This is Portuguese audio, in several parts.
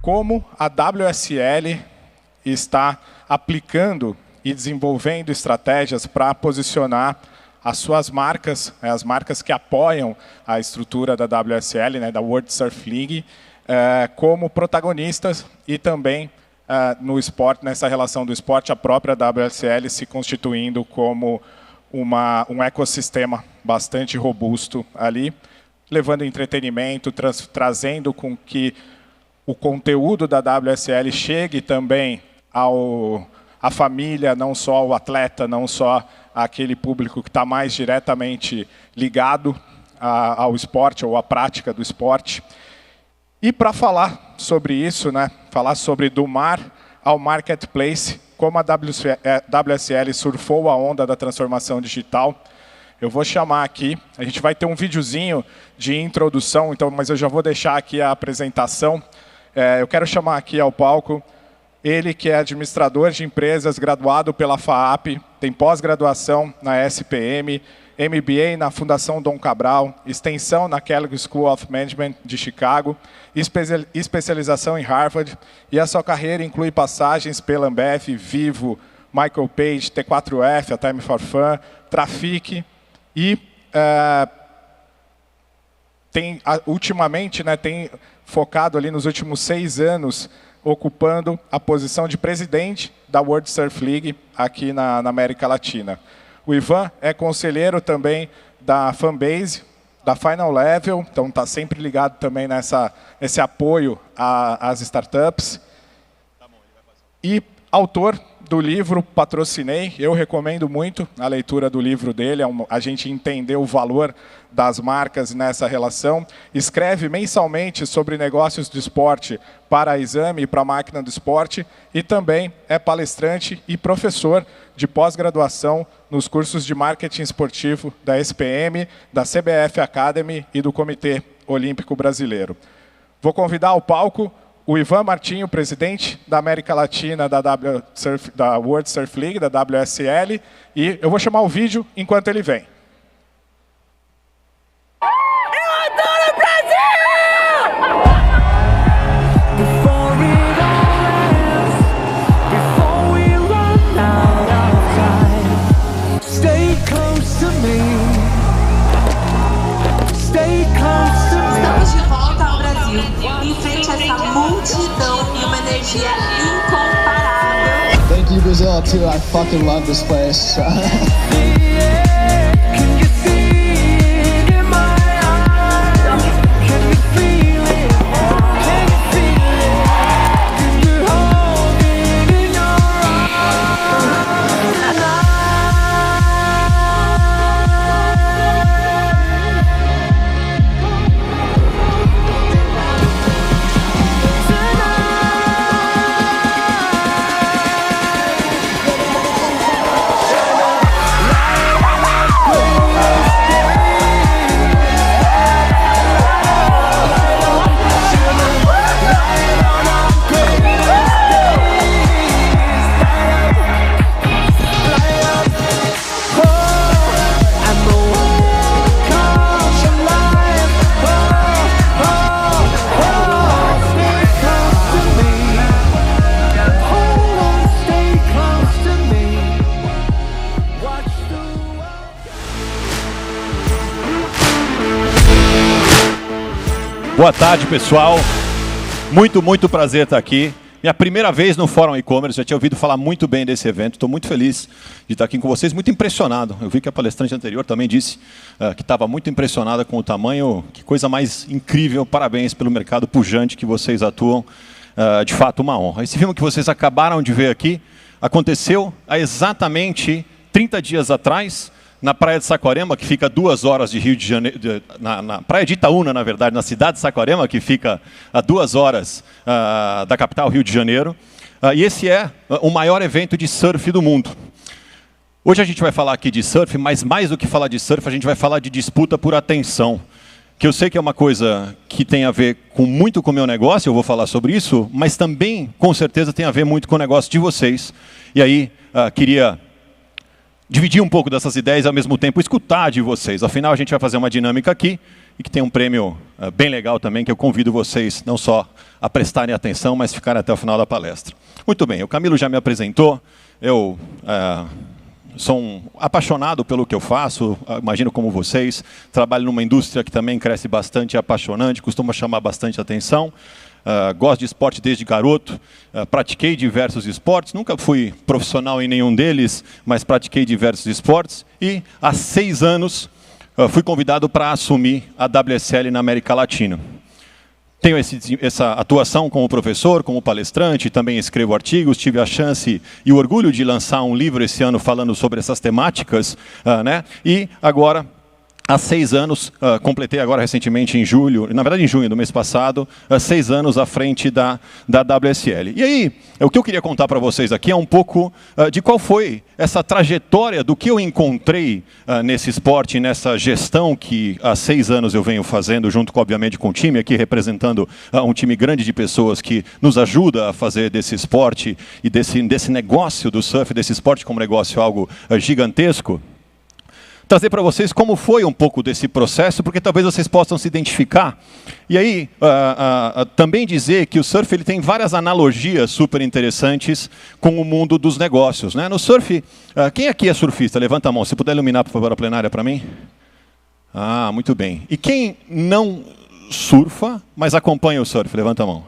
como a WSL está aplicando e desenvolvendo estratégias para posicionar as suas marcas, as marcas que apoiam a estrutura da WSL, né, da World Surf League, como protagonistas e também no esporte, nessa relação do esporte, a própria WSL se constituindo como um ecossistema bastante robusto ali, levando entretenimento, trazendo com que o conteúdo da WSL chegue também à família, não só ao atleta, não só àquele público que está mais diretamente ligado ao esporte ou à prática do esporte. E para falar sobre isso, né, falar sobre do mar ao marketplace, como a WSL surfou a onda da transformação digital, eu vou chamar aqui, a gente vai ter um videozinho de introdução, então, mas eu já vou deixar aqui a apresentação. Eu quero chamar aqui ao palco ele que é administrador de empresas, graduado pela FAAP, tem pós-graduação na SPM, MBA na Fundação Dom Cabral, extensão na Kellogg School of Management de Chicago, especialização em Harvard, e a sua carreira inclui passagens pela Ambev, Vivo, Michael Page, T4F, a Time for Fun, Trafic, e ultimamente, né, tem focado ali nos últimos 6 anos, ocupando a posição de presidente da World Surf League aqui na América Latina. O Ivan é conselheiro também da Fanbase, da Final Level, então está sempre ligado também nesse apoio às startups. E autor do livro Patrocinei, eu recomendo muito a leitura do livro dele, a gente entender o valor das marcas nessa relação. Escreve mensalmente sobre negócios do esporte para a Exame e para a Máquina do Esporte, e também é palestrante e professor de pós-graduação nos cursos de marketing esportivo da SPM, da CBF Academy e do Comitê Olímpico Brasileiro. Vou convidar ao palco o Ivan Martinho, presidente da América Latina da World Surf League, da WSL, e eu vou chamar o vídeo enquanto ele vem. Eu adoro o Brasil! Estamos de volta ao Brasil, em frente a essa multidão e uma energia incomparável. Thank you, Brazil, too. I fucking love this place. Boa tarde, pessoal. Muito prazer estar aqui. Minha primeira vez no Fórum E-Commerce, já tinha ouvido falar muito bem desse evento. Estou muito feliz de estar aqui com vocês, muito impressionado. Eu vi que a palestrante anterior também disse que estava muito impressionada com o tamanho. Que coisa mais incrível. Parabéns pelo mercado pujante que vocês atuam. De fato, uma honra. Esse filme que vocês acabaram de ver aqui aconteceu há exatamente 30 dias atrás, na praia de Saquarema, que fica a 2 horas de Rio de Janeiro, na praia de Itaúna, na verdade, na cidade de Saquarema, que fica a 2 horas da capital, Rio de Janeiro. E esse é o maior evento de surf do mundo. Hoje a gente vai falar aqui de surf, mas mais do que falar de surf, a gente vai falar de disputa por atenção, que eu sei que é uma coisa que tem a ver muito com o meu negócio, eu vou falar sobre isso, mas também, com certeza, tem a ver muito com o negócio de vocês. E aí, queria dividir um pouco dessas ideias e, ao mesmo tempo, escutar de vocês. Afinal, a gente vai fazer uma dinâmica aqui, e que tem um prêmio bem legal também, que eu convido vocês não só a prestarem atenção, mas ficarem até o final da palestra. Muito bem, o Camilo já me apresentou, eu sou um apaixonado pelo que eu faço, imagino como vocês, trabalho numa indústria que também cresce bastante, é apaixonante, costuma chamar bastante atenção. Gosto de esporte desde garoto, pratiquei diversos esportes, nunca fui profissional em nenhum deles, mas pratiquei diversos esportes e há 6 anos fui convidado para assumir a WSL na América Latina. Tenho essa atuação como professor, como palestrante, também escrevo artigos, tive a chance e o orgulho de lançar um livro esse ano falando sobre essas temáticas, né? E agora, há 6 anos, completei agora recentemente em julho, na verdade em junho do mês passado, 6 anos à frente da WSL. E aí, o que eu queria contar para vocês aqui é um pouco de qual foi essa trajetória do que eu encontrei nesse esporte, nessa gestão que há 6 anos eu venho fazendo, junto com, obviamente, com o time aqui, representando um time grande de pessoas que nos ajuda a fazer desse esporte e desse negócio do surf, desse esporte como negócio algo gigantesco. Trazer para vocês como foi um pouco desse processo, porque talvez vocês possam se identificar. E aí, também dizer que o surf ele tem várias analogias super interessantes com o mundo dos negócios, né? No surf, quem aqui é surfista? Levanta a mão. Se puder iluminar, por favor, a plenária para mim. Ah, muito bem. E quem não surfa, mas acompanha o surf? Levanta a mão.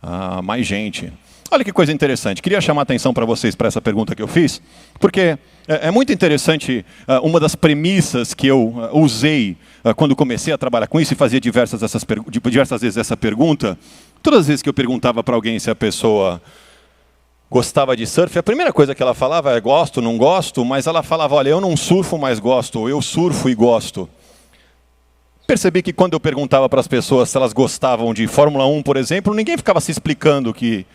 Ah, mais gente. Olha que coisa interessante. Queria chamar a atenção para vocês para essa pergunta que eu fiz, porque é muito interessante uma das premissas que eu usei quando comecei a trabalhar com isso e fazia diversas vezes essa pergunta. Todas as vezes que eu perguntava para alguém se a pessoa gostava de surf, a primeira coisa que ela falava é gosto, não gosto, mas ela falava, olha, eu não surfo, mas gosto, ou eu surfo e gosto. Percebi que quando eu perguntava para as pessoas se elas gostavam de Fórmula 1, por exemplo, ninguém ficava se explicando que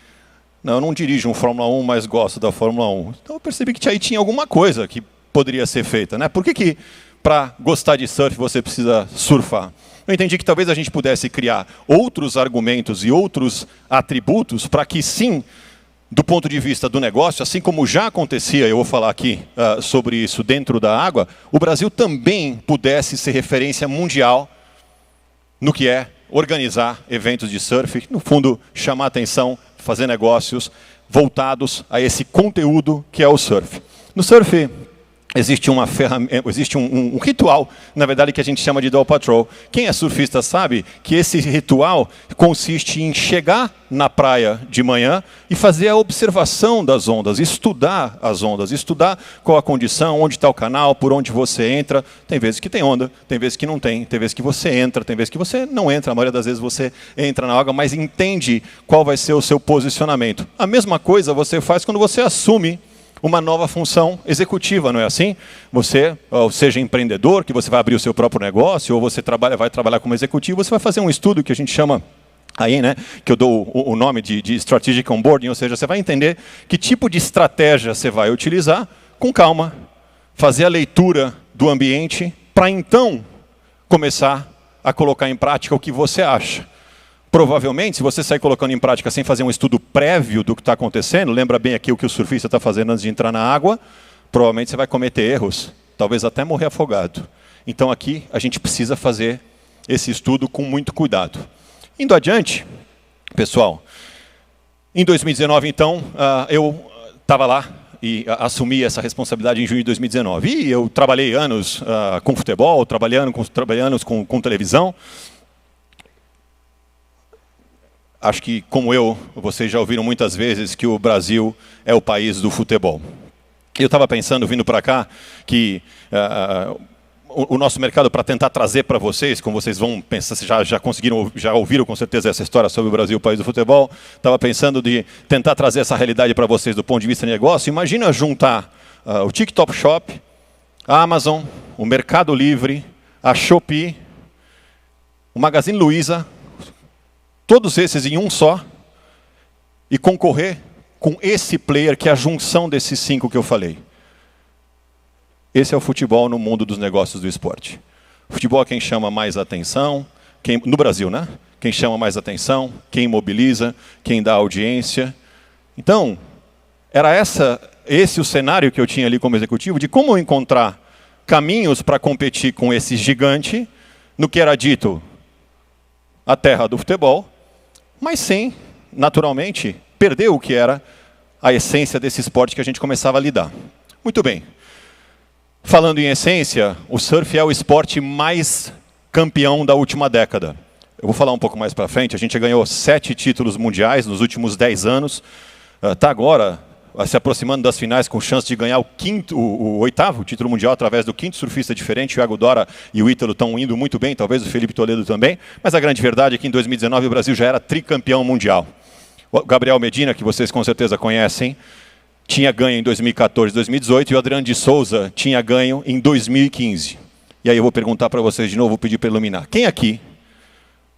não, eu não dirijo um Fórmula 1, mas gosto da Fórmula 1. Então eu percebi que aí tinha alguma coisa que poderia ser feita, né? Por que para gostar de surf você precisa surfar? Eu entendi que talvez a gente pudesse criar outros argumentos e outros atributos para que sim, do ponto de vista do negócio, assim como já acontecia, eu vou falar aqui sobre isso dentro da água, o Brasil também pudesse ser referência mundial no que é organizar eventos de surf, no fundo chamar atenção, fazer negócios voltados a esse conteúdo que é o surf. No surf existe uma ferramenta, existe um ritual, na verdade, que a gente chama de Dow Patrol. Quem é surfista sabe que esse ritual consiste em chegar na praia de manhã e fazer a observação das ondas, estudar as ondas, estudar qual a condição, onde está o canal, por onde você entra. Tem vezes que tem onda, tem vezes que não tem vezes que você entra, tem vezes que você não entra, a maioria das vezes você entra na água, mas entende qual vai ser o seu posicionamento. A mesma coisa você faz quando você assume uma nova função executiva, não é assim? Você, ou seja empreendedor, que você vai abrir o seu próprio negócio, ou você vai trabalhar como executivo, você vai fazer um estudo que a gente chama aí, né, que eu dou o nome de Strategic Onboarding, ou seja, você vai entender que tipo de estratégia você vai utilizar, com calma, fazer a leitura do ambiente, para então começar a colocar em prática o que você acha. Provavelmente, se você sair colocando em prática sem fazer um estudo prévio do que está acontecendo, lembra bem aqui o que o surfista está fazendo antes de entrar na água, provavelmente você vai cometer erros, talvez até morrer afogado. Então aqui a gente precisa fazer esse estudo com muito cuidado. Indo adiante, pessoal, em 2019 então, eu estava lá e assumi essa responsabilidade em junho de 2019. E eu trabalhei anos com futebol, trabalhei anos com televisão. Acho que, como vocês já ouviram muitas vezes que o Brasil é o país do futebol. Eu estava pensando, vindo para cá, que o nosso mercado, para tentar trazer para vocês, como vocês vão pensar, já ouviram com certeza essa história sobre o Brasil, o país do futebol, estava pensando de tentar trazer essa realidade para vocês do ponto de vista de negócio. Imagina juntar o TikTok Shop, a Amazon, o Mercado Livre, a Shopee, o Magazine Luiza, todos esses em um só, e concorrer com esse player que é a junção desses 5 que eu falei. Esse é o futebol no mundo dos negócios do esporte. O futebol é quem chama mais atenção, no Brasil, né? Quem chama mais atenção, quem mobiliza, quem dá audiência. Então, era esse o cenário que eu tinha ali como executivo, de como encontrar caminhos para competir com esse gigante, no que era dito a terra do futebol, mas sem, naturalmente, perder o que era a essência desse esporte que a gente começava a lidar. Muito bem. Falando em essência, o surf é o esporte mais campeão da última década. Eu vou falar um pouco mais para frente. A gente ganhou 7 títulos mundiais nos últimos 10 anos. Está agora se aproximando das finais com chance de ganhar o 8º título mundial através do 5º surfista diferente. O Iago Dora e o Ítalo estão indo muito bem, talvez o Felipe Toledo também. Mas a grande verdade é que em 2019 o Brasil já era tricampeão mundial. O Gabriel Medina, que vocês com certeza conhecem, tinha ganho em 2014 e 2018 e o Adriano de Souza tinha ganho em 2015. E aí eu vou perguntar para vocês de novo, vou pedir para iluminar. Quem aqui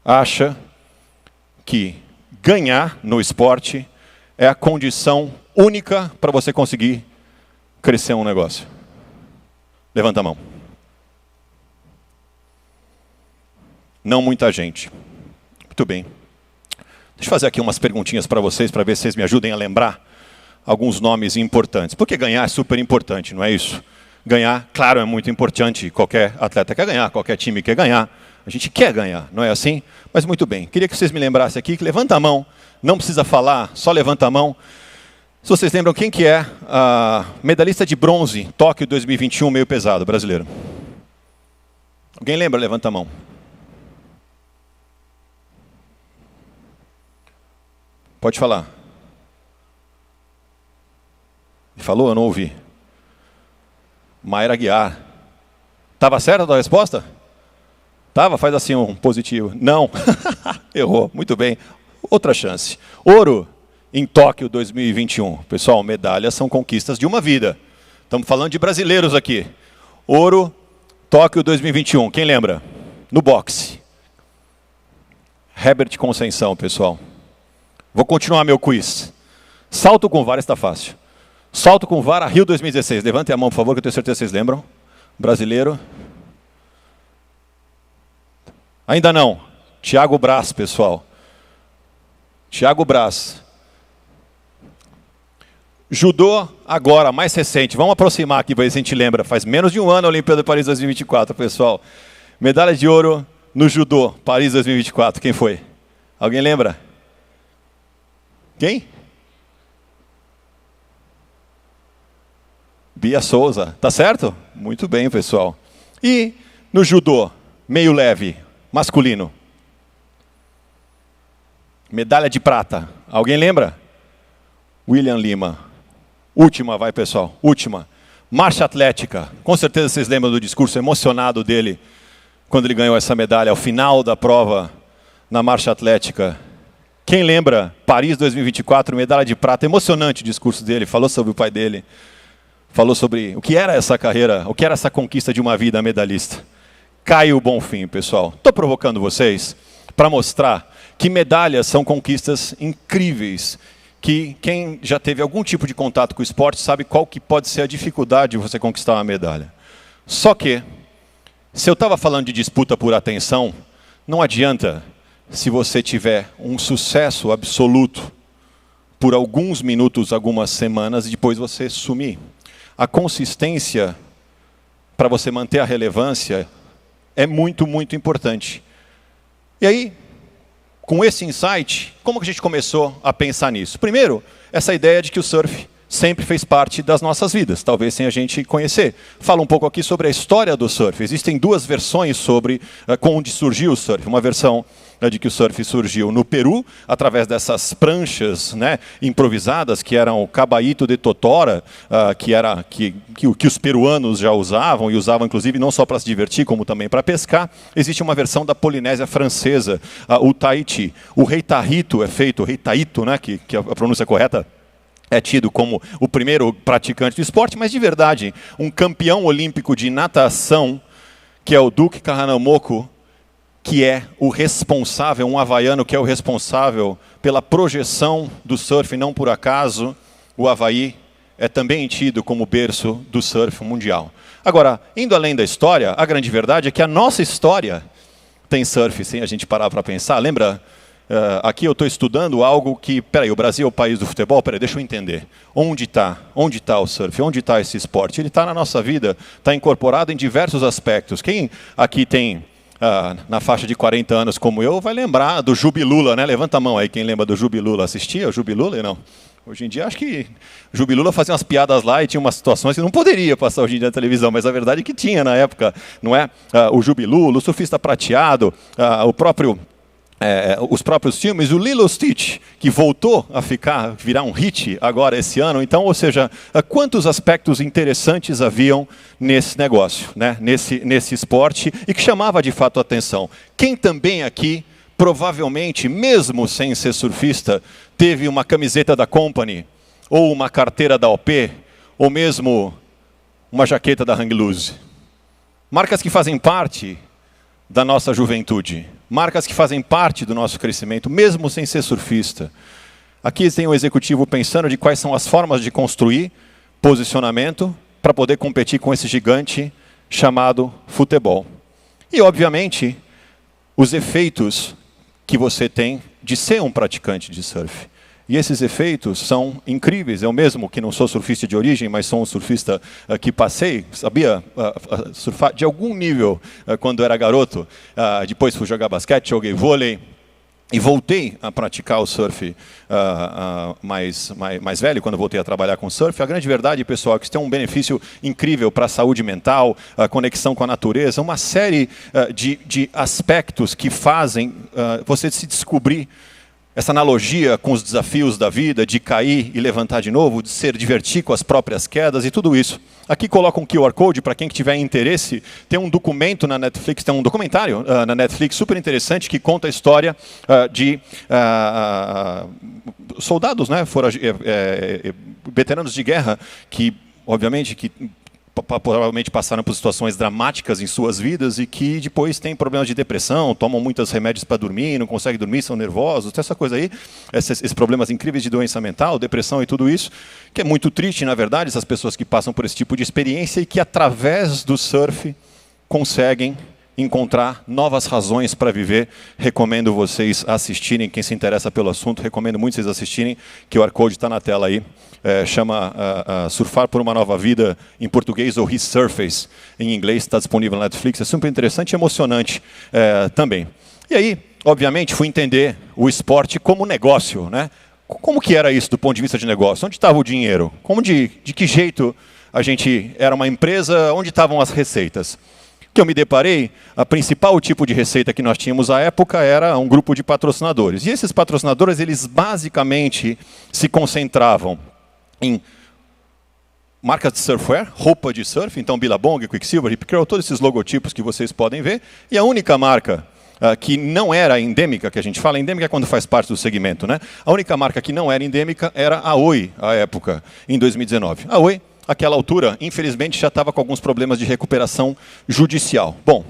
acha que ganhar no esporte é a condição única para você conseguir crescer um negócio? Levanta a mão. Não muita gente. Muito bem. Deixa eu fazer aqui umas perguntinhas para vocês ver se vocês me ajudem a lembrar alguns nomes importantes. Porque ganhar é super importante, não é isso? Ganhar, claro, é muito importante. Qualquer atleta quer ganhar, qualquer time quer ganhar. A gente quer ganhar, não é assim? Mas muito bem. Queria que vocês me lembrassem aqui, que levanta a mão. Não precisa falar, só levanta a mão. Se vocês lembram quem que é a medalhista de bronze, Tóquio 2021, meio pesado, brasileiro. Alguém lembra? Levanta a mão. Pode falar. Falou? Eu não ouvi. Mayra Aguiar. Estava certa a resposta? Estava? Faz assim um positivo. Não. Errou. Muito bem. Outra chance. Ouro em Tóquio 2021. Pessoal, medalhas são conquistas de uma vida. Estamos falando de brasileiros aqui. Ouro, Tóquio 2021. Quem lembra? No boxe. Herbert Conceição, pessoal. Vou continuar meu quiz. Salto com vara está fácil. Salto com vara, Rio 2016. Levantem a mão, por favor, que eu tenho certeza que vocês lembram. Brasileiro. Ainda não. Thiago Braz, pessoal. Thiago Braz. Judô, agora, mais recente. Vamos aproximar aqui para ver se a gente lembra. Faz menos de um ano a Olimpíada de Paris 2024, pessoal. Medalha de ouro no judô, Paris 2024. Quem foi? Alguém lembra? Quem? Bia Souza. Tá certo? Muito bem, pessoal. E no judô, meio leve, masculino. Medalha de prata. Alguém lembra? William Lima. Última, vai, pessoal. Última. Marcha atlética. Com certeza vocês lembram do discurso emocionado dele quando ele ganhou essa medalha ao final da prova na marcha atlética. Quem lembra? Paris 2024, medalha de prata. Emocionante o discurso dele. Falou sobre o pai dele. Falou sobre o que era essa carreira, o que era essa conquista de uma vida medalhista. Caio Bonfim, pessoal. Estou provocando vocês para mostrar que medalhas são conquistas incríveis, que quem já teve algum tipo de contato com o esporte sabe qual que pode ser a dificuldade de você conquistar uma medalha. Só que, se eu estava falando de disputa por atenção, não adianta se você tiver um sucesso absoluto por alguns minutos, algumas semanas, e depois você sumir. A consistência, para você manter a relevância, é muito, muito importante. E aí, com esse insight, como que a gente começou a pensar nisso? Primeiro, essa ideia de que o surf sempre fez parte das nossas vidas, talvez sem a gente conhecer. Fala um pouco aqui sobre a história do surf. Existem duas versões sobre onde surgiu o surf. Uma versão de que o surf surgiu no Peru, através dessas pranchas, né, improvisadas, que eram o cabaíto de totora, que os peruanos já usavam, e usavam inclusive não só para se divertir, como também para pescar. Existe uma versão da Polinésia Francesa, o Tahiti. O rei Tahito é feito, o rei Taito, né, que a pronúncia correta, é tido como o primeiro praticante do esporte, mas de verdade, um campeão olímpico de natação, que é o Duke Kahanamoku, que é o responsável, um havaiano que é o responsável pela projeção do surf. Não por acaso, o Havaí é também tido como berço do surf mundial. Agora, indo além da história, a grande verdade é que a nossa história tem surf, sem a gente parar para pensar. Lembra, aqui eu estou estudando algo que, peraí, o Brasil é o país do futebol? Peraí, deixa eu entender. Onde está o surf? Onde está esse esporte? Ele está na nossa vida, está incorporado em diversos aspectos. Quem aqui tem na faixa de 40 anos como eu, vai lembrar do Jubilula, né? Levanta a mão aí quem lembra do Jubilula. Assistia o Jubilula? Não. Hoje em dia, acho que o Jubilula fazia umas piadas lá e tinha umas situações que não poderia passar hoje em dia na televisão, mas a verdade é que tinha na época, não é? O Jubilula, o Surfista Prateado, os próprios filmes, o Lilo Stitch, que voltou a virar um hit agora esse ano. Então, ou seja, quantos aspectos interessantes haviam nesse negócio, né? nesse esporte, e que chamava de fato a atenção. Quem também aqui, provavelmente, mesmo sem ser surfista, teve uma camiseta da Company, ou uma carteira da OP, ou mesmo uma jaqueta da Hang Loose? Marcas que fazem parte da nossa juventude, marcas que fazem parte do nosso crescimento, mesmo sem ser surfista. Aqui tem um executivo pensando de quais são as formas de construir posicionamento para poder competir com esse gigante chamado futebol. E, obviamente, os efeitos que você tem de ser um praticante de surf. E esses efeitos são incríveis. Eu mesmo, que não sou surfista de origem, mas sou um surfista que passei, sabia surfar de algum nível quando era garoto. Depois fui jogar basquete, joguei vôlei e voltei a praticar o surf mais velho, quando voltei a trabalhar com surf. A grande verdade, pessoal, é que isso tem um benefício incrível para a saúde mental, a conexão com a natureza, uma série de aspectos que fazem você se descobrir. Essa analogia com os desafios da vida, de cair e levantar de novo, de se divertir com as próprias quedas e tudo isso. Aqui coloca um QR Code para quem tiver interesse. Tem um documento na Netflix, tem um documentário na Netflix super interessante que conta a história de soldados, né, veteranos de guerra que, obviamente, provavelmente passaram por situações dramáticas em suas vidas e que depois têm problemas de depressão, tomam muitos remédios para dormir, não conseguem dormir, são nervosos, tem essa coisa aí, esses problemas incríveis de doença mental, depressão e tudo isso, que é muito triste, na verdade, essas pessoas que passam por esse tipo de experiência e que, através do surf, conseguem encontrar novas razões para viver. Recomendo vocês assistirem, quem se interessa pelo assunto, recomendo muito vocês assistirem, que o QR Code está na tela aí. Chama Surfar por uma Nova Vida, em português, ou Resurface, em inglês, está disponível na Netflix, é super interessante e emocionante também. E aí, obviamente, fui entender o esporte como negócio, né? Como que era isso do ponto de vista de negócio? Onde estava o dinheiro? De que jeito a gente era uma empresa? Onde estavam as receitas? Que eu me deparei, a principal tipo de receita que nós tínhamos à época era um grupo de patrocinadores. E esses patrocinadores, eles basicamente se concentravam em marcas de surfwear, roupa de surf, então Billabong, Quicksilver, Rip Curl, todos esses logotipos que vocês podem ver. E a única marca que não era endêmica, que a gente fala, endêmica é quando faz parte do segmento, né? A única marca que não era endêmica era a Oi, à época, em 2019. A Oi, àquela altura, infelizmente, já estava com alguns problemas de recuperação judicial. Bom,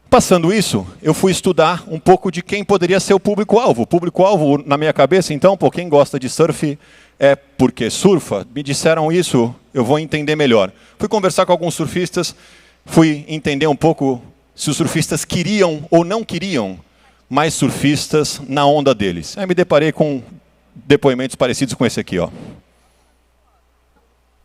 passando isso, eu fui estudar um pouco de quem poderia ser o público-alvo. O público-alvo, na minha cabeça, então, quem gosta de surf é porque surfa. Me disseram isso, eu vou entender melhor. Fui conversar com alguns surfistas, fui entender um pouco se os surfistas queriam ou não queriam mais surfistas na onda deles. Aí me deparei com depoimentos parecidos com esse aqui, ó.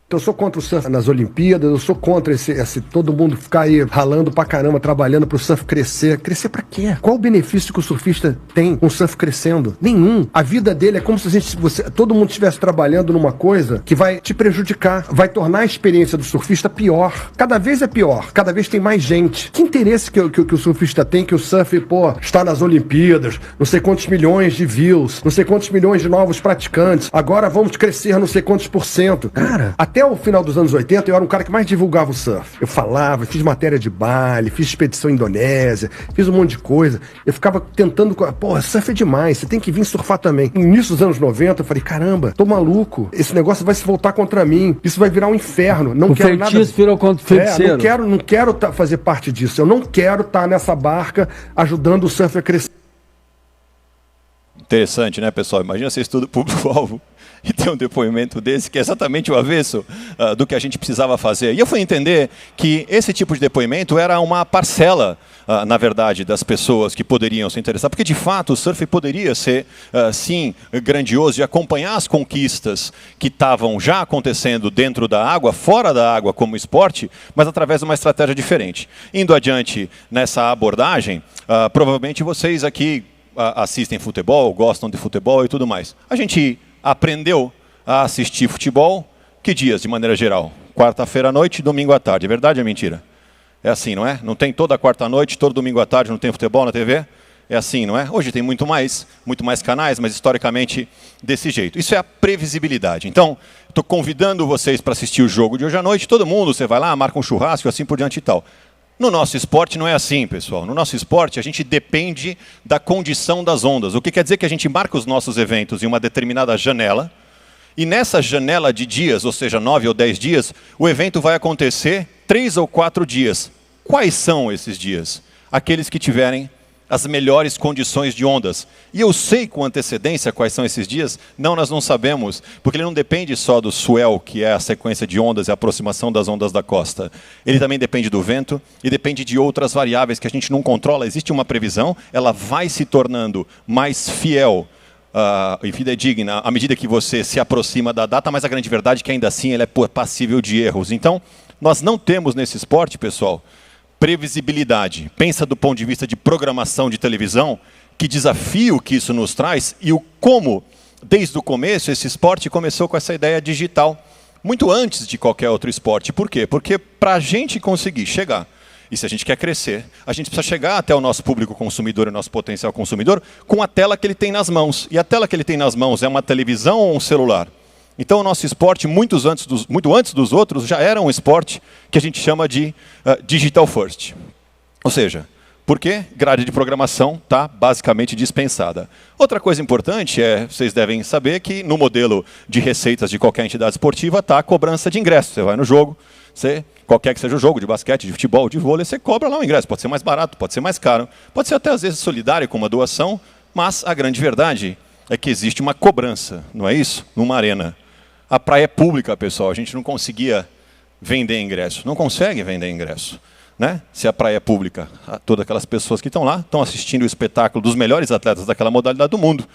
Eu sou contra o surf nas Olimpíadas, eu sou contra esse todo mundo ficar aí ralando pra caramba, trabalhando pro surf crescer. Crescer pra quê? Qual o benefício que o surfista tem com o surf crescendo? Nenhum. A vida dele é como se todo mundo estivesse trabalhando numa coisa que vai te prejudicar, vai tornar a experiência do surfista pior. Cada vez é pior, cada vez tem mais gente. Que interesse que o surfista tem que o surf, está nas Olimpíadas, não sei quantos milhões de views, não sei quantos milhões de novos praticantes, agora vamos crescer não sei quantos %. Cara, até o final dos anos 80, eu era um cara que mais divulgava o surf. Eu falava, fiz matéria de Bali, fiz expedição Indonésia, fiz um monte de coisa. Eu ficava tentando, surf é demais, você tem que vir surfar também. No início dos anos 90, eu falei, caramba, tô maluco, esse negócio vai se voltar contra mim, isso vai virar um inferno. Não quero nada. Virou contra o feiticeiro. Não quero fazer parte disso, eu não quero estar nessa barca ajudando o surf a crescer. Interessante, né, pessoal? Imagina você estuda o público-alvo e ter um depoimento desse, que é exatamente o avesso do que a gente precisava fazer. E eu fui entender que esse tipo de depoimento era uma parcela, na verdade, das pessoas que poderiam se interessar, porque de fato o surf poderia ser, sim, grandioso e acompanhar as conquistas que estavam já acontecendo dentro da água, fora da água como esporte, mas através de uma estratégia diferente. Indo adiante nessa abordagem, provavelmente vocês aqui assistem futebol, gostam de futebol e tudo mais. A gente aprendeu a assistir futebol que dias, de maneira geral? Quarta-feira à noite, domingo à tarde. É verdade ou é mentira? É assim, não é? Não tem toda quarta-noite, todo domingo à tarde, não tem futebol na TV? É assim, não é? Hoje tem muito mais canais, mas historicamente desse jeito. Isso é a previsibilidade. Então, estou convidando vocês para assistir o jogo de hoje à noite. Todo mundo, você vai lá, marca um churrasco, assim por diante e tal. No nosso esporte não é assim, pessoal. No nosso esporte a gente depende da condição das ondas. O que quer dizer que a gente marca os nossos eventos em uma determinada janela, e nessa janela de dias, ou seja, 9 ou 10 dias, o evento vai acontecer 3 ou 4 dias. Quais são esses dias? Aqueles que tiverem as melhores condições de ondas. E eu sei com antecedência quais são esses dias? Não, nós não sabemos, porque ele não depende só do swell, que é a sequência de ondas e a aproximação das ondas da costa. Ele também depende do vento e depende de outras variáveis que a gente não controla. Existe uma previsão, ela vai se tornando mais fiel e fidedigna à medida que você se aproxima da data, mas a grande verdade é que ainda assim ela é passível de erros. Então, nós não temos nesse esporte, pessoal, previsibilidade. Pensa do ponto de vista de programação de televisão, que desafio que isso nos traz e o como, desde o começo, esse esporte começou com essa ideia digital, muito antes de qualquer outro esporte. Por quê? Porque para a gente conseguir chegar, e se a gente quer crescer, a gente precisa chegar até o nosso público consumidor e o nosso potencial consumidor com a tela que ele tem nas mãos. E a tela que ele tem nas mãos é uma televisão ou um celular? Então o nosso esporte, muito antes dos outros, já era um esporte que a gente chama de digital first. Ou seja, por quê? Grade de programação está basicamente dispensada. Outra coisa importante vocês devem saber que no modelo de receitas de qualquer entidade esportiva está a cobrança de ingresso. Você vai no jogo, qualquer que seja o jogo, de basquete, de futebol, de vôlei, você cobra lá o ingresso. Pode ser mais barato, pode ser mais caro, pode ser até às vezes solidário com uma doação, mas a grande verdade é que existe uma cobrança, não é isso? Numa arena. A praia é pública, pessoal, a gente não conseguia vender ingresso. Não consegue vender ingresso, né? Se a praia é pública. Todas aquelas pessoas que estão lá estão assistindo o espetáculo dos melhores atletas daquela modalidade do mundo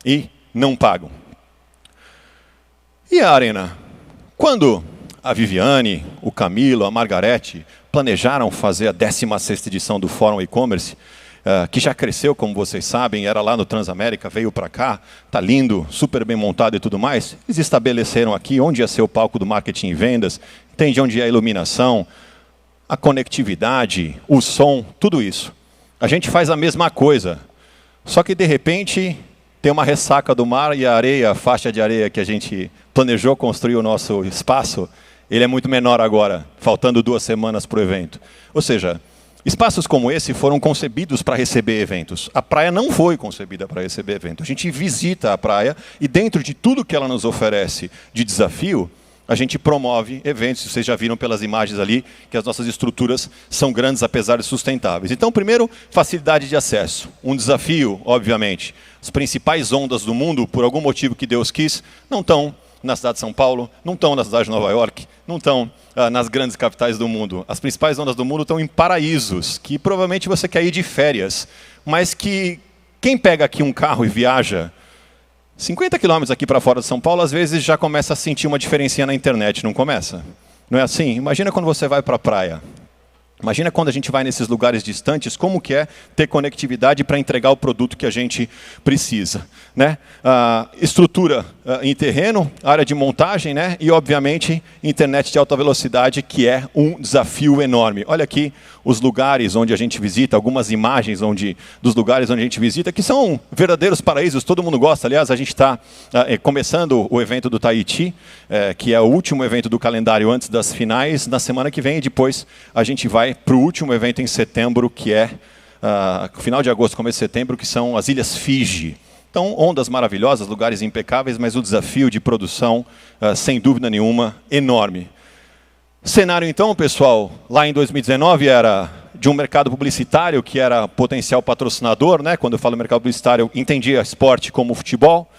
e não pagam. E a arena? Quando a Viviane, o Camilo, a Margarete planejaram fazer a 16ª edição do Fórum E-Commerce, que já cresceu, como vocês sabem, era lá no Transamérica, veio para cá, está lindo, super bem montado e tudo mais. Eles estabeleceram aqui onde ia ser o palco do marketing e vendas, entende onde é a iluminação, a conectividade, o som, tudo isso. A gente faz a mesma coisa, só que de repente tem uma ressaca do mar e a areia, a faixa de areia que a gente planejou construir o nosso espaço, ele é muito menor agora, faltando 2 semanas para o evento. Ou seja, espaços como esse foram concebidos para receber eventos. A praia não foi concebida para receber eventos. A gente visita a praia e dentro de tudo que ela nos oferece de desafio, a gente promove eventos. Vocês já viram pelas imagens ali que as nossas estruturas são grandes, apesar de sustentáveis. Então, primeiro, facilidade de acesso. Um desafio, obviamente. As principais ondas do mundo, por algum motivo que Deus quis, não estão na cidade de São Paulo, não estão na cidade de Nova York, não estão nas grandes capitais do mundo. As principais ondas do mundo estão em paraísos, que provavelmente você quer ir de férias, mas que quem pega aqui um carro e viaja 50 quilômetros aqui para fora de São Paulo, às vezes já começa a sentir uma diferencinha na internet, não começa? Não é assim? Imagina quando você vai para a praia. Imagina quando a gente vai nesses lugares distantes, como que é ter conectividade para entregar o produto que a gente precisa, né? Estrutura em terreno, área de montagem, né? E, obviamente, internet de alta velocidade, que é um desafio enorme. Olha aqui os lugares onde a gente visita, algumas imagens dos lugares onde a gente visita, que são verdadeiros paraísos, todo mundo gosta. Aliás, a gente está começando o evento do Tahiti, que é o último evento do calendário antes das finais, na semana que vem, e depois a gente vai para o último evento em setembro, que é final de agosto, começo de setembro, que são as Ilhas Fiji. Então, ondas maravilhosas, lugares impecáveis, mas o desafio de produção, sem dúvida nenhuma, enorme. Cenário, então, pessoal, lá em 2019 era de um mercado publicitário que era potencial patrocinador, né? Quando eu falo mercado publicitário, eu entendia esporte como futebol.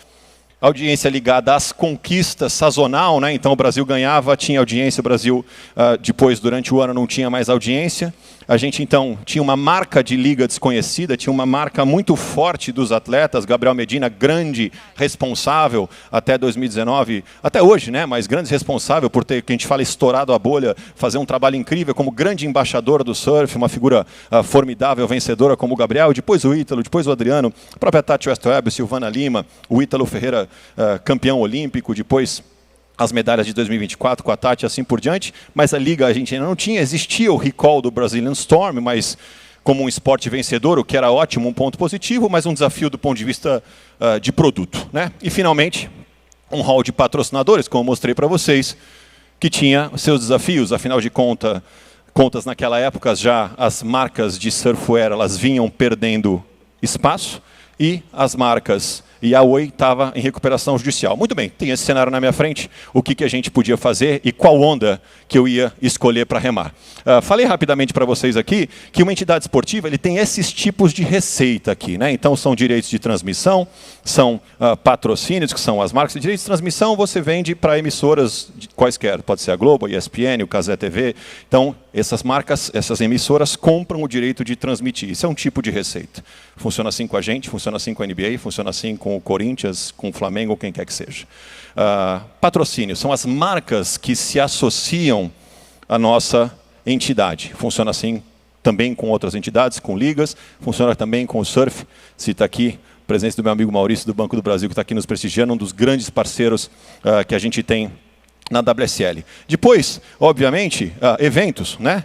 audiência ligada às conquistas sazonal, né? Então o Brasil ganhava, tinha audiência, o Brasil depois, durante o ano, não tinha mais audiência. A gente, então, tinha uma marca de liga desconhecida, tinha uma marca muito forte dos atletas. Gabriel Medina, grande responsável até 2019, até hoje, né? Mas grande responsável por ter, que a gente fala, estourado a bolha, fazer um trabalho incrível como grande embaixador do surf, uma figura formidável, vencedora como o Gabriel, depois o Ítalo, depois o Adriano, a própria Tati Westweb, Silvana Lima, o Ítalo Ferreira, campeão olímpico, depois as medalhas de 2024 com a Tati, assim por diante, mas a liga a gente ainda não tinha, existia o recall do Brazilian Storm, mas como um esporte vencedor, o que era ótimo, um ponto positivo, mas um desafio do ponto de vista de produto, né? E finalmente, um hall de patrocinadores, como eu mostrei para vocês, que tinha seus desafios, afinal de contas naquela época já as marcas de surfwear, elas vinham perdendo espaço, e as marcas, e a Oi estava em recuperação judicial. Muito bem, tem esse cenário na minha frente, o que a gente podia fazer e qual onda que eu ia escolher para remar. Falei rapidamente para vocês aqui que uma entidade esportiva ele tem esses tipos de receita aqui, né? Então são direitos de transmissão, são patrocínios, que são as marcas. Direitos de transmissão você vende para emissoras quaisquer, pode ser a Globo, a ESPN, o Cazé TV. Então essas marcas, essas emissoras compram o direito de transmitir. Isso é um tipo de receita. Funciona assim com a gente, funciona assim com a NBA, funciona assim com o Corinthians, com o Flamengo, ou quem quer que seja. Patrocínio são as marcas que se associam à nossa entidade. Funciona assim também com outras entidades, com ligas, funciona também com o surf. Cita aqui a presença do meu amigo Maurício do Banco do Brasil, que está aqui nos prestigiando, um dos grandes parceiros que a gente tem na WSL. Depois, obviamente, eventos, né?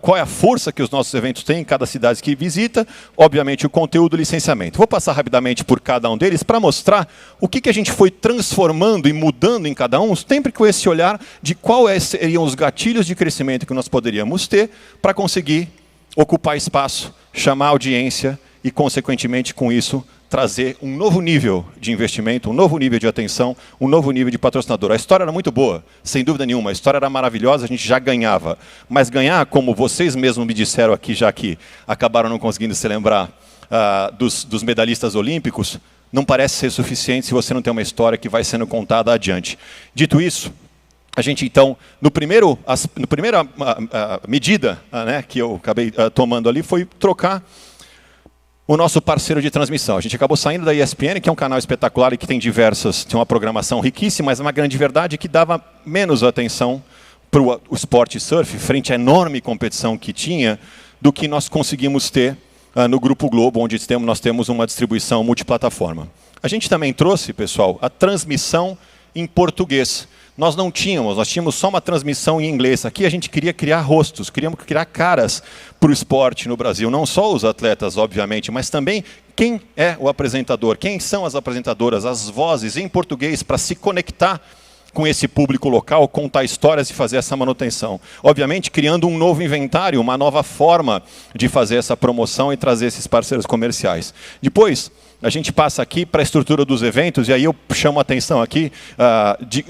Qual é a força que os nossos eventos têm em cada cidade que visita? Obviamente, o conteúdo e o licenciamento. Vou passar rapidamente por cada um deles para mostrar o que a gente foi transformando e mudando em cada um, sempre com esse olhar de quais seriam os gatilhos de crescimento que nós poderíamos ter para conseguir ocupar espaço, chamar audiência e, consequentemente, com isso, trazer um novo nível de investimento, um novo nível de atenção, um novo nível de patrocinador. A história era muito boa, sem dúvida nenhuma. A história era maravilhosa, a gente já ganhava. Mas ganhar, como vocês mesmos me disseram aqui, já que acabaram não conseguindo se lembrar dos medalhistas olímpicos, não parece ser suficiente se você não tem uma história que vai sendo contada adiante. Dito isso, a gente então, na primeira medida né, que eu acabei tomando ali foi trocar o nosso parceiro de transmissão. A gente acabou saindo da ESPN, que é um canal espetacular e que tem uma programação riquíssima, mas uma grande verdade que dava menos atenção para o esporte surf, frente à enorme competição que tinha, do que nós conseguimos ter no Grupo Globo, onde nós temos uma distribuição multiplataforma. A gente também trouxe, pessoal, a transmissão em português. Nós tínhamos só uma transmissão em inglês. Aqui a gente queria criar rostos, queríamos criar caras para o esporte no Brasil. Não só os atletas, obviamente, mas também quem é o apresentador, quem são as apresentadoras, as vozes em português para se conectar com esse público local, contar histórias e fazer essa manutenção. Obviamente, criando um novo inventário, uma nova forma de fazer essa promoção e trazer esses parceiros comerciais. Depois, a gente passa aqui para a estrutura dos eventos, e aí eu chamo a atenção aqui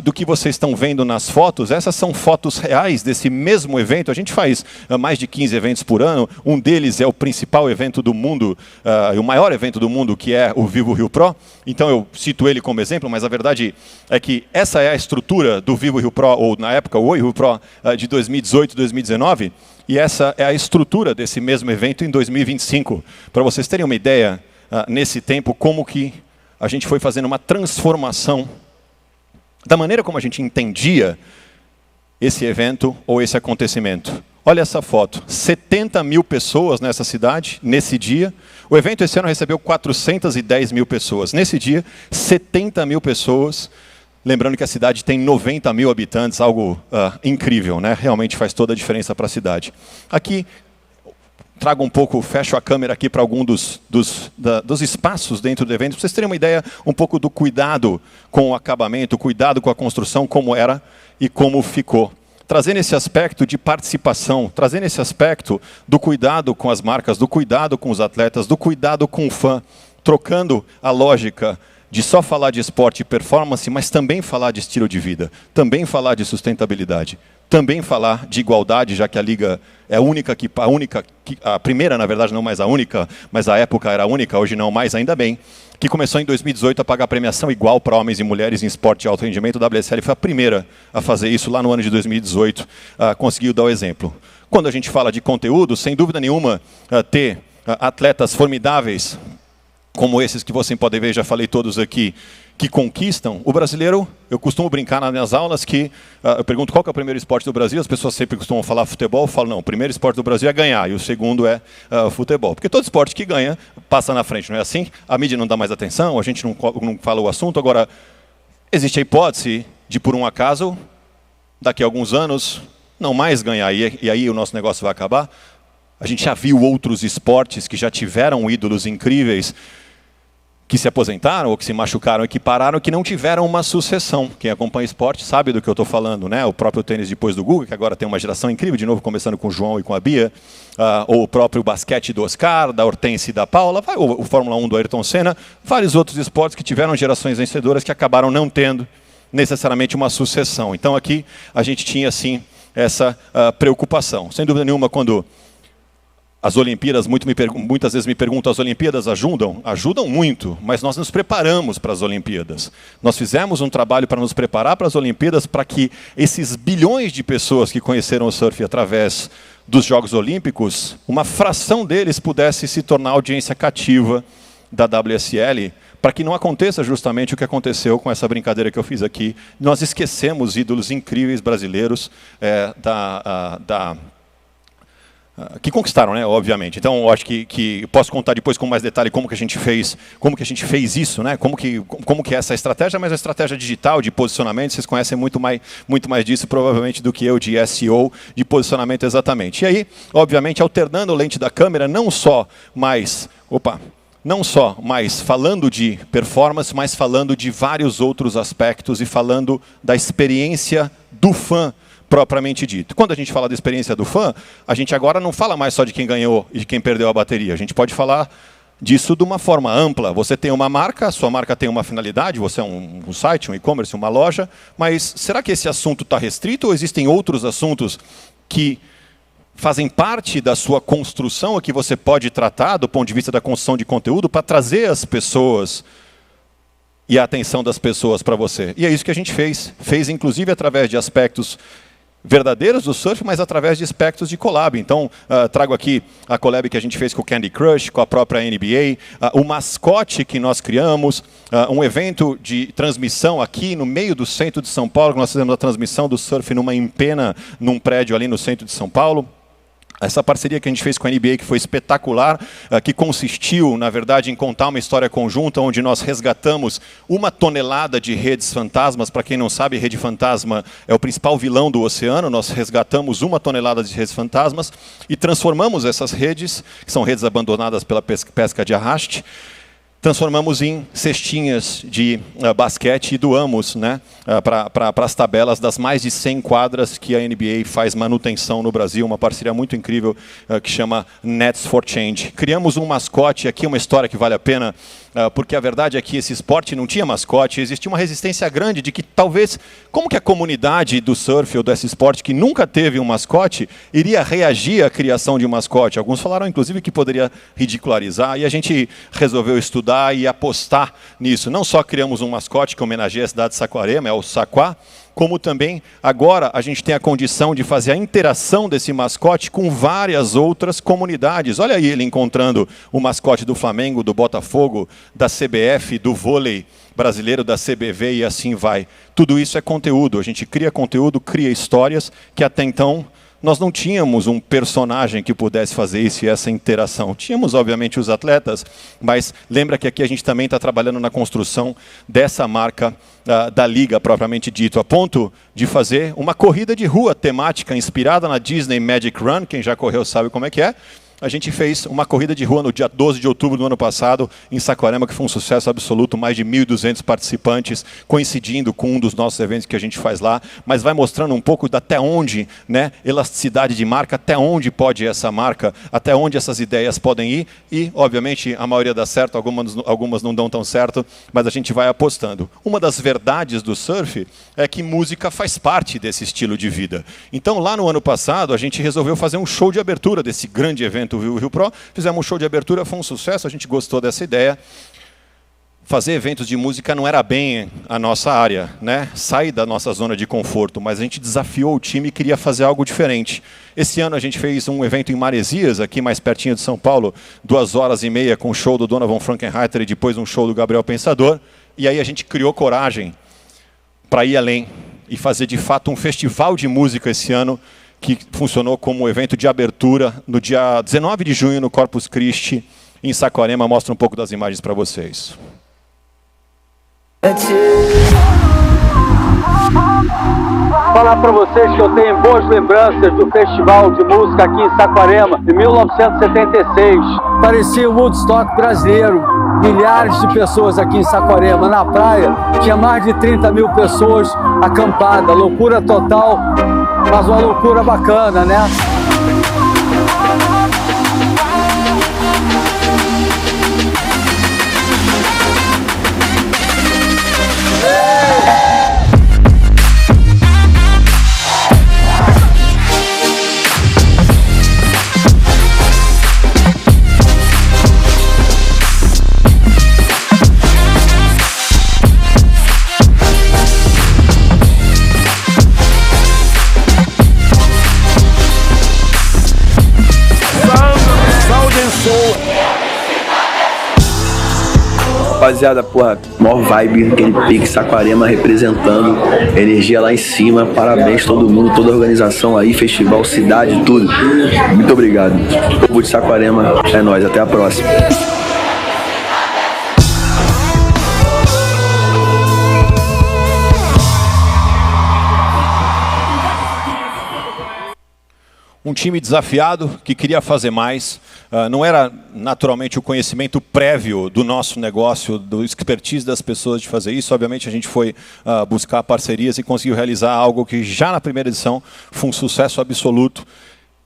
do que vocês estão vendo nas fotos. Essas são fotos reais desse mesmo evento. A gente faz mais de 15 eventos por ano. Um deles é o principal evento do mundo, o maior evento do mundo, que é o Vivo Rio Pro. Então eu cito ele como exemplo, mas a verdade é que essa é a estrutura do Vivo Rio Pro, ou na época o Oi Rio Pro de 2018 e 2019, e essa é a estrutura desse mesmo evento em 2025. Para vocês terem uma ideia, nesse tempo, como que a gente foi fazendo uma transformação da maneira como a gente entendia esse evento ou esse acontecimento. Olha essa foto, 70 mil pessoas nessa cidade, nesse dia. O evento esse ano recebeu 410 mil pessoas. Nesse dia, 70 mil pessoas. Lembrando que a cidade tem 90 mil habitantes, algo incrível, né? Realmente faz toda a diferença para a cidade. Aqui, trago um pouco, fecho a câmera aqui para algum dos espaços dentro do evento, para vocês terem uma ideia um pouco do cuidado com o acabamento, cuidado com a construção, como era e como ficou. Trazendo esse aspecto de participação, trazendo esse aspecto do cuidado com as marcas, do cuidado com os atletas, do cuidado com o fã, trocando a lógica de só falar de esporte e performance, mas também falar de estilo de vida, também falar de sustentabilidade, também falar de igualdade, já que a Liga é a primeira, na verdade, não mais a única, mas a época era a única, hoje não mais, ainda bem, que começou em 2018 a pagar premiação igual para homens e mulheres em esporte de alto rendimento. A WSL foi a primeira a fazer isso lá no ano de 2018, conseguiu dar o exemplo. Quando a gente fala de conteúdo, sem dúvida nenhuma, ter atletas formidáveis, como esses que vocês podem ver, já falei todos aqui, que conquistam, o brasileiro, eu costumo brincar nas minhas aulas que, eu pergunto qual que é o primeiro esporte do Brasil, as pessoas sempre costumam falar futebol, eu falo, não, o primeiro esporte do Brasil é ganhar, e o segundo é futebol. Porque todo esporte que ganha, passa na frente, não é assim? A mídia não dá mais atenção, a gente não fala o assunto. Agora, existe a hipótese de, por um acaso, daqui a alguns anos, não mais ganhar, e aí o nosso negócio vai acabar. A gente já viu outros esportes que já tiveram ídolos incríveis, que se aposentaram ou que se machucaram e que pararam, que não tiveram uma sucessão. Quem acompanha esporte sabe do que eu estou falando, né? O próprio tênis depois do Guga, que agora tem uma geração incrível, de novo começando com o João e com a Bia, ou o próprio basquete do Oscar, da Hortense e da Paula, o Fórmula 1 do Ayrton Senna, vários outros esportes que tiveram gerações vencedoras que acabaram não tendo necessariamente uma sucessão. Então aqui a gente tinha, sim, essa preocupação. Sem dúvida nenhuma, quando as Olimpíadas, muitas vezes me perguntam, as Olimpíadas ajudam? Ajudam muito, mas nós nos preparamos para as Olimpíadas. Nós fizemos um trabalho para nos preparar para as Olimpíadas, para que esses bilhões de pessoas que conheceram o surf através dos Jogos Olímpicos, uma fração deles pudesse se tornar audiência cativa da WSL, para que não aconteça justamente o que aconteceu com essa brincadeira que eu fiz aqui. Nós esquecemos ídolos incríveis brasileiros que conquistaram, né, obviamente. Então, eu acho que posso contar depois com mais detalhe como que a gente fez isso, né, como que é essa estratégia, mas a estratégia digital de posicionamento, vocês conhecem muito mais disso provavelmente do que eu, de SEO, de posicionamento exatamente. E aí, obviamente, alternando a lente da câmera, não só mais falando de performance, mas falando de vários outros aspectos e falando da experiência do fã propriamente dito. Quando a gente fala da experiência do fã, a gente agora não fala mais só de quem ganhou e de quem perdeu a bateria. A gente pode falar disso de uma forma ampla. Você tem uma marca, sua marca tem uma finalidade, você é um site, um e-commerce, uma loja, mas será que esse assunto está restrito ou existem outros assuntos que fazem parte da sua construção, que você pode tratar do ponto de vista da construção de conteúdo para trazer as pessoas e a atenção das pessoas para você? E é isso que a gente fez. Fez inclusive através de aspectos verdadeiros do surf, mas através de aspectos de collab. Então, trago aqui a collab que a gente fez com o Candy Crush, com a própria NBA, o mascote que nós criamos, um evento de transmissão aqui no meio do centro de São Paulo, que nós fizemos a transmissão do surf numa empena, num prédio ali no centro de São Paulo. Essa parceria que a gente fez com a NBA, que foi espetacular, que consistiu, na verdade, em contar uma história conjunta, onde nós resgatamos 1 tonelada de redes fantasmas. Para quem não sabe, rede fantasma é o principal vilão do oceano. Nós resgatamos 1 tonelada de redes fantasmas e transformamos essas redes, que são redes abandonadas pela pesca de arraste, transformamos em cestinhas de basquete e doamos, né, para as tabelas das mais de 100 quadras que a NBA faz manutenção no Brasil, uma parceria muito incrível que chama Nets for Change. Criamos um mascote, aqui uma história que vale a pena, porque a verdade é que esse esporte não tinha mascote, existia uma resistência grande de que talvez, como que a comunidade do surf ou desse esporte que nunca teve um mascote, iria reagir à criação de um mascote. Alguns falaram, inclusive, que poderia ridicularizar, e a gente resolveu estudar e apostar nisso. Não só criamos um mascote que homenageia a cidade de Saquarema, é o Saquá, como também agora a gente tem a condição de fazer a interação desse mascote com várias outras comunidades. Olha aí ele encontrando o mascote do Flamengo, do Botafogo, da CBF, do vôlei brasileiro, da CBV e assim vai. Tudo isso é conteúdo. A gente cria conteúdo, cria histórias que até então nós não tínhamos um personagem que pudesse fazer isso e essa interação. Tínhamos, obviamente, os atletas, mas lembra que aqui a gente também está trabalhando na construção dessa marca da Liga, propriamente dito, a ponto de fazer uma corrida de rua temática inspirada na Disney Magic Run, quem já correu sabe como é que é, a gente fez uma corrida de rua no dia 12 de outubro do ano passado, em Saquarema, que foi um sucesso absoluto, mais de 1.200 participantes, coincidindo com um dos nossos eventos que a gente faz lá, mas vai mostrando um pouco de até onde, né, elasticidade de marca, até onde pode ir essa marca, até onde essas ideias podem ir, e, obviamente, a maioria dá certo, algumas não dão tão certo, mas a gente vai apostando. Uma das verdades do surf é que música faz parte desse estilo de vida. Então, lá no ano passado, a gente resolveu fazer um show de abertura desse grande evento o Rio Pro, fizemos um show de abertura, foi um sucesso, a gente gostou dessa ideia. Fazer eventos de música não era bem a nossa área, né? Sair da nossa zona de conforto, mas a gente desafiou o time e queria fazer algo diferente. Esse ano a gente fez um evento em Maresias, aqui mais pertinho de São Paulo, 2h30 com o show do Donovan Frankenreiter e depois um show do Gabriel Pensador, e aí a gente criou coragem para ir além e fazer de fato um festival de música esse ano, que funcionou como evento de abertura no dia 19 de junho no Corpus Christi, em Saquarema. Mostra um pouco das imagens para vocês. Falar para vocês que eu tenho boas lembranças do festival de música aqui em Saquarema, em 1976. Parecia o Woodstock brasileiro. Milhares de pessoas aqui em Saquarema. Na praia, tinha mais de 30 mil pessoas acampadas. Loucura total, mas uma loucura bacana, né? Rapaziada, porra, maior vibe, aquele pique Saquarema representando, energia lá em cima, parabéns todo mundo, toda a organização aí, festival, cidade, tudo. Muito obrigado. Povo de Saquarema, é nóis, até a próxima. Um time desafiado, que queria fazer mais. Não era naturalmente o conhecimento prévio do nosso negócio, do expertise das pessoas de fazer isso. Obviamente a gente foi buscar parcerias e conseguiu realizar algo que já na primeira edição foi um sucesso absoluto,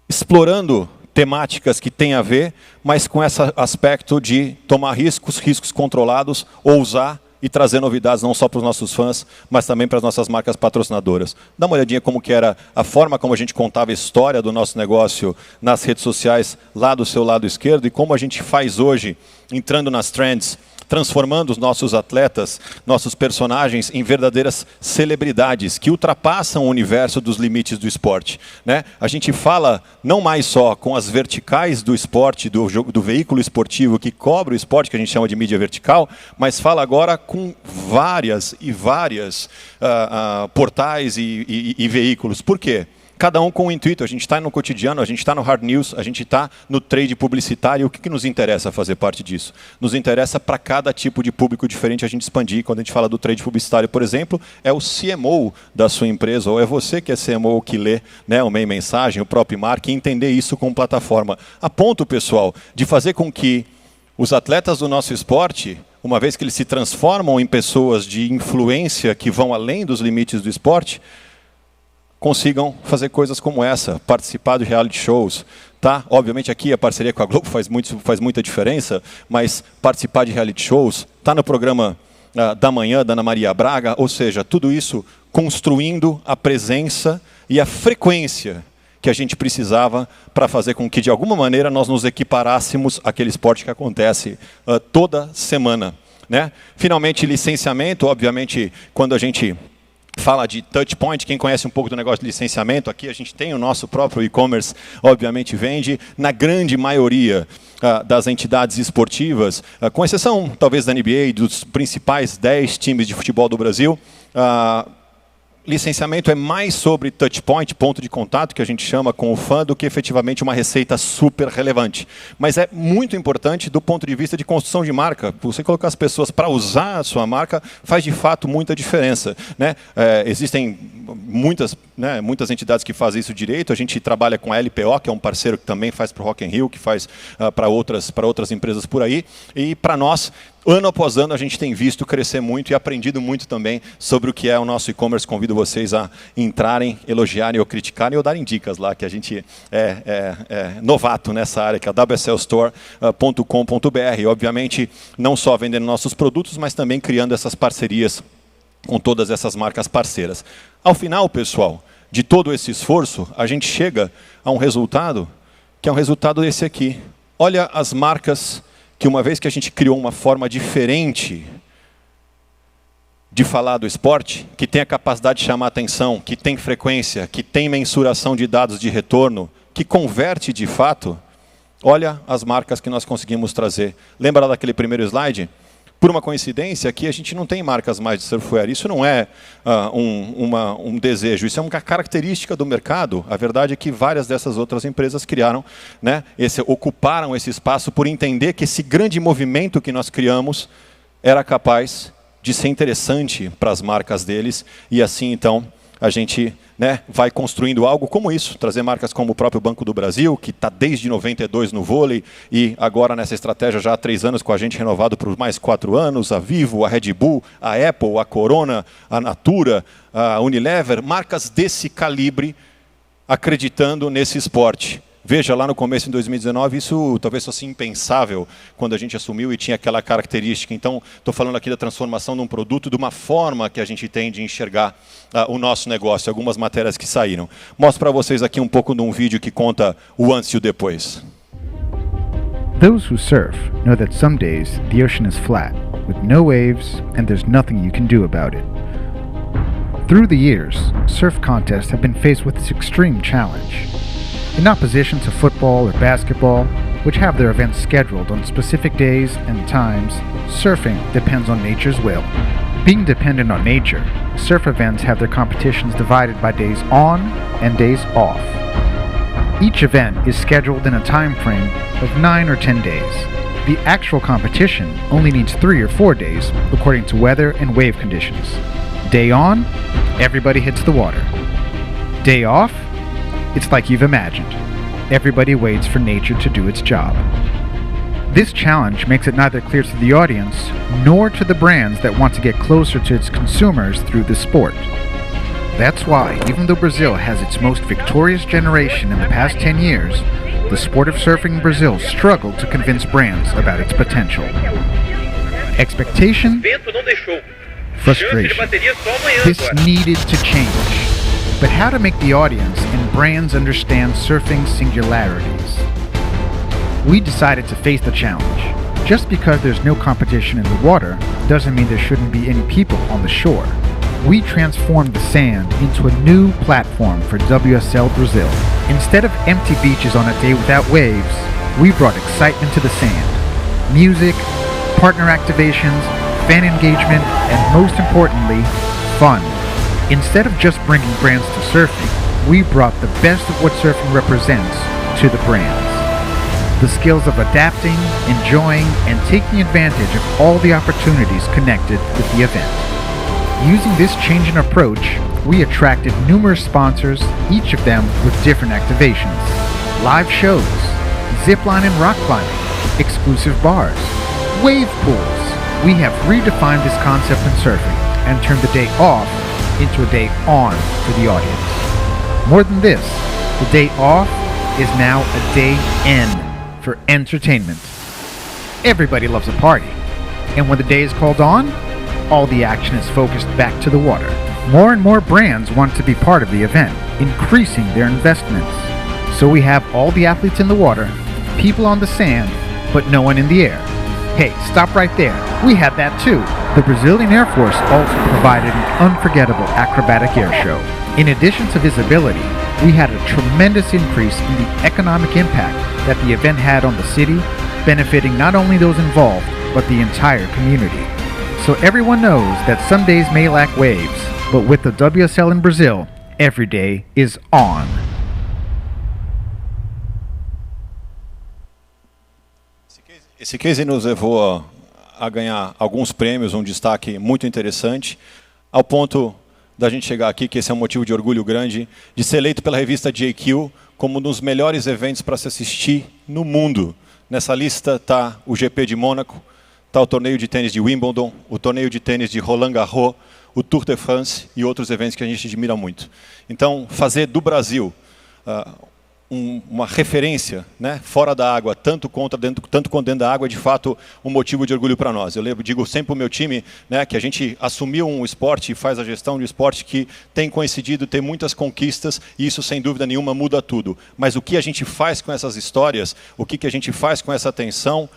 explorando temáticas que têm a ver, mas com esse aspecto de tomar riscos controlados, ousar e trazer novidades não só para os nossos fãs, mas também para as nossas marcas patrocinadoras. Dá uma olhadinha como que era a forma como a gente contava a história do nosso negócio nas redes sociais, lá do seu lado esquerdo, e como a gente faz hoje, entrando nas trends, transformando os nossos atletas, nossos personagens em verdadeiras celebridades que ultrapassam o universo dos limites do esporte, né? A gente fala não mais só com as verticais do esporte, do veículo esportivo que cobre o esporte, que a gente chama de mídia vertical, mas fala agora com várias portais e veículos. Por quê? Cada um com um intuito. A gente está no cotidiano, a gente está no hard news, a gente está no trade publicitário. O que nos interessa fazer parte disso? Nos interessa para cada tipo de público diferente a gente expandir. Quando a gente fala do trade publicitário, por exemplo, é o CMO da sua empresa, ou é você que é CMO que lê, né, o mail mensagem, o próprio marketing, e entender isso como plataforma. A ponto, pessoal, de fazer com que os atletas do nosso esporte, uma vez que eles se transformam em pessoas de influência que vão além dos limites do esporte, consigam fazer coisas como essa, participar de reality shows, tá? Obviamente aqui a parceria com a Globo faz muita diferença, mas participar de reality shows, tá no programa da manhã da Ana Maria Braga, ou seja, tudo isso construindo a presença e a frequência que a gente precisava para fazer com que, de alguma maneira, nós nos equiparássemos àquele esporte que acontece toda semana, né? Finalmente, licenciamento, obviamente, quando a gente fala de touchpoint, quem conhece um pouco do negócio de licenciamento, aqui a gente tem o nosso próprio e-commerce, obviamente vende, na grande maioria das entidades esportivas, com exceção talvez da NBA e dos principais 10 times de futebol do Brasil, licenciamento é mais sobre touchpoint, ponto de contato, que a gente chama com o fã, do que efetivamente uma receita super relevante. Mas é muito importante do ponto de vista de construção de marca. Você colocar as pessoas para usar a sua marca faz de fato muita diferença, né? Existem muitas né, muitas entidades que fazem isso direito. A gente trabalha com a LPO, que é um parceiro que também faz para o Rock in Rio, que faz para outras empresas por aí. E para nós, ano após ano, a gente tem visto crescer muito e aprendido muito também sobre o que é o nosso e-commerce. Convido vocês a entrarem, elogiarem ou criticarem ou darem dicas lá, que a gente é novato nessa área, que é a wslstore.com.br. Obviamente, não só vendendo nossos produtos, mas também criando essas parcerias com todas essas marcas parceiras. Ao final, pessoal, de todo esse esforço, a gente chega a um resultado, que é um resultado desse aqui. Olha as marcas que, uma vez que a gente criou uma forma diferente de falar do esporte, que tem a capacidade de chamar atenção, que tem frequência, que tem mensuração de dados de retorno, que converte de fato, olha as marcas que nós conseguimos trazer. Lembra daquele primeiro slide? Por uma coincidência, aqui a gente não tem marcas mais de surfwear. Isso não é um desejo, isso é uma característica do mercado. A verdade é que várias dessas outras empresas criaram, né, ocuparam esse espaço por entender que esse grande movimento que nós criamos era capaz de ser interessante para as marcas deles. E assim, então, a gente, né, vai construindo algo como isso, trazer marcas como o próprio Banco do Brasil, que está desde 92 no vôlei, e agora nessa estratégia já há 3 anos com a gente renovado por mais 4 anos, a Vivo, a Red Bull, a Apple, a Corona, a Natura, a Unilever, marcas desse calibre acreditando nesse esporte. Veja, lá no começo, em 2019, isso talvez fosse impensável quando a gente assumiu e tinha aquela característica. Então, estou falando aqui da transformação de um produto, de uma forma que a gente tem de enxergar o nosso negócio, algumas matérias que saíram. Mostro para vocês aqui um pouco de um vídeo que conta o antes e o depois. Those who surf know that some days the ocean is flat, with no waves, and there's nothing you can do about it. Through the years, surf contests have been faced with this extreme challenge. In opposition to football or basketball, which have their events scheduled on specific days and times, surfing depends on nature's will. Being dependent on nature, surf events have their competitions divided by days on and days off. Each event is scheduled in a time frame of 9 or 10 days. The actual competition only needs 3 or 4 days, according to weather and wave conditions. Day on, everybody hits the water. Day off, it's like you've imagined. Everybody waits for nature to do its job. This challenge makes it neither clear to the audience nor to the brands that want to get closer to its consumers through the sport. That's why, even though Brazil has its most victorious generation in the past 10 years, the sport of surfing in Brazil struggled to convince brands about its potential. Expectation, frustration. This needed to change. But how to make the audience and brands understand surfing's singularities? We decided to face the challenge. Just because there's no competition in the water doesn't mean there shouldn't be any people on the shore. We transformed the sand into a new platform for WSL Brazil. Instead of empty beaches on a day without waves, we brought excitement to the sand. Music, partner activations, fan engagement, and most importantly, fun. Instead of just bringing brands to surfing, we brought the best of what surfing represents to the brands. The skills of adapting, enjoying, and taking advantage of all the opportunities connected with the event. Using this change in approach, we attracted numerous sponsors, each of them with different activations. Live shows, zipline and rock climbing, exclusive bars, wave pools. We have redefined this concept in surfing and turned the day off into a day on for the audience. More than this, the day off is now a day in for entertainment. Everybody loves a party, and when the day is called on, all the action is focused back to the water. More and more brands want to be part of the event, increasing their investments. So we have all the athletes in the water, people on the sand, but no one in the air. Hey, stop right there. We had that too. The Brazilian Air Force also provided an unforgettable acrobatic air show. In addition to visibility, we had a tremendous increase in the economic impact that the event had on the city, benefiting not only those involved, but the entire community. So everyone knows that some days may lack waves, but with the WSL in Brazil, every day is on. Esse case nos levou a ganhar alguns prêmios, um destaque muito interessante, ao ponto da gente chegar aqui, que esse é um motivo de orgulho grande, de ser eleito pela revista JQ como um dos melhores eventos para se assistir no mundo. Nessa lista está o GP de Mônaco, está o torneio de tênis de Wimbledon, o torneio de tênis de Roland Garros, o Tour de France e outros eventos que a gente admira muito. Então, fazer do Brasil uma referência, né, fora da água, tanto quanto dentro da água, é de fato um motivo de orgulho para nós. Eu digo sempre para o meu time, né, que a gente assumiu um esporte e faz a gestão de um esporte que tem coincidido, tem muitas conquistas, e isso sem dúvida nenhuma muda tudo. Mas o que a gente faz com essas histórias, o que a gente faz com essa atenção,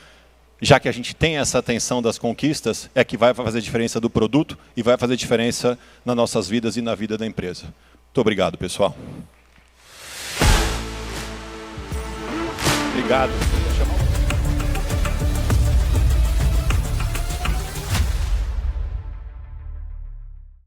já que a gente tem essa atenção das conquistas, é que vai fazer diferença do produto e vai fazer diferença nas nossas vidas e na vida da empresa. Muito obrigado, pessoal. Obrigado.